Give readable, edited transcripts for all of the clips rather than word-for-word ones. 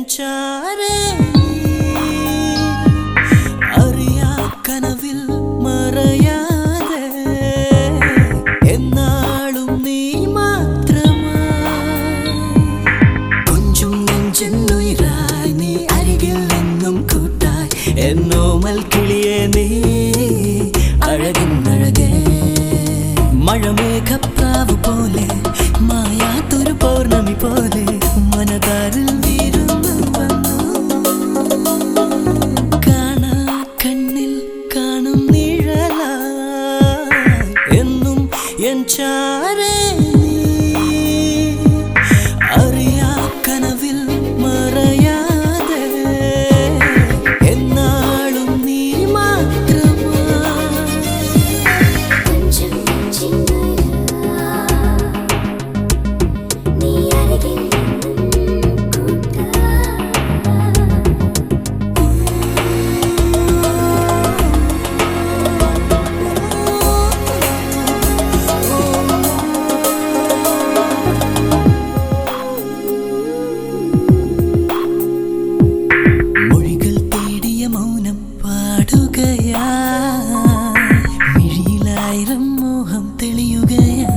ചാരേ അറിയാ കനവിൽ മറയാതെ എന്നാളും നീ മാത്രമാ കൊഞ്ചും നെഞ്ചെന്നുയിരായി നീ അരികിൽ നിന്നും കൂട്ടായി എന്നോമൽ കിളിയേ നീ അഴകിന്നഴകേ മഴമേഘപ്രാവ് പോലെ മായാത്തൊരു പൗർണമി പോലെ മനതാരിൽ വീരുന്നു വന്നു കാണാ കണ്ണിൽ കാണും നിഴലായി എന്നും എൻ ചാരേ നീ അറിയാ കനവിൽ മറയാതെ എന്നാളും നീ മാത്രമാ മിഴിയിലായിരം മോഹം തെളിയുകയാ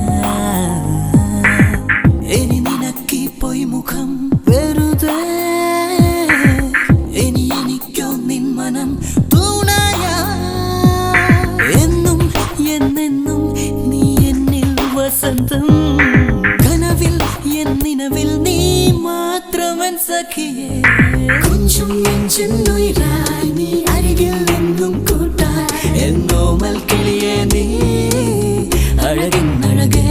ഇനി നിനക്കീ പോയി മുഖം വെറുതെ ഇനി എനിക്കോ നിൻ മനം തുണയാ എന്നും എന്നെന്നും നീ എന്നിൽ വസന്തം കനവിൽ എന്നിനവിൽ നീ മാത്രമൻ സഖിയേ കൊഞ്ചും നെഞ്ചെന്നുയിരായി നീ അരികിൽ നിന്നും കൂട്ടായി എന്നോമൽ കിളിയേ നീ അഴകിന്നഴകേ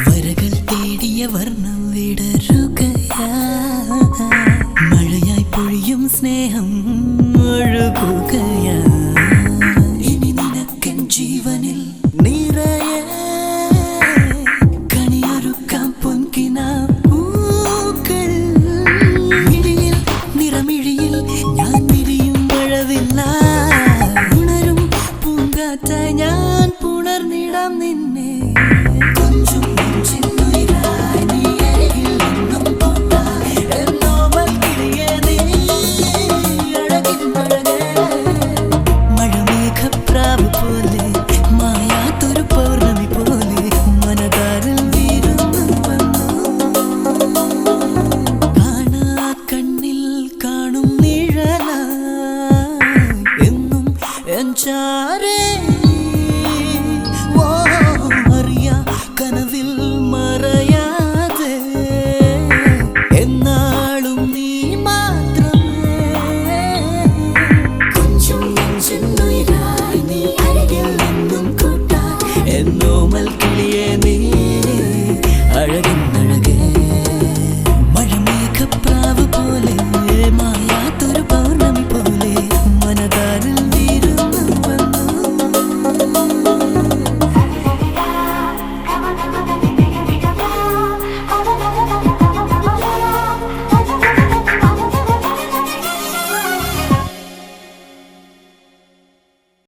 വരകൾ തേടിയ വർണ്ണം വിടരുകയാ മഴയായി പൊഴിയും സ്നേഹം ഒഴുകുകയാ ഇനി നിനക്കൻ ജീവനിൽ നിറയെ കണിയൊരുക്കാം പൊൻകിനാ